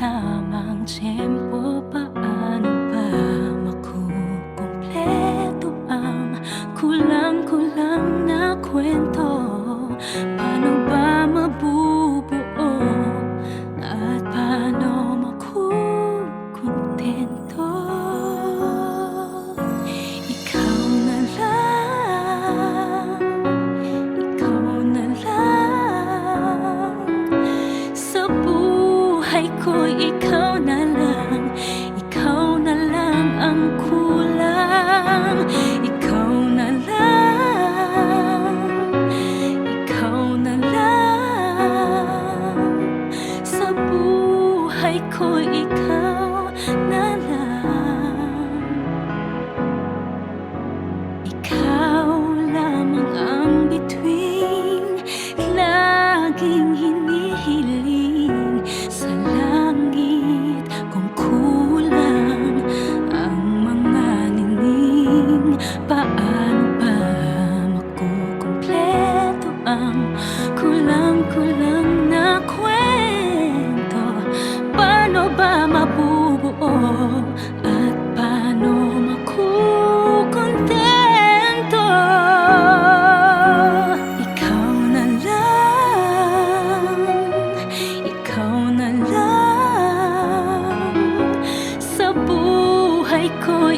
tamang tiyempo, paano ba makukumpleto ang kulang-kulang na kwento? Paano ba mabubuo at paano makukontento? Ikaw na lang, ikaw na lang. Sa buhay ko, ikaw na lang, ikaw na lang ang kulang. Ikaw na lang, ikaw na lang. Sa buhay ko, ikaw na lang. Ikaw lamang ang bituin, laging hinihiling sa langit. Kung kulang ang mga nining, paano ba makukumpleto ang kulang-kulang na kwento? Paano ba mabubuo at paano makukontento? Ikaw na lang, ikaw na lang. Sa buhay ko,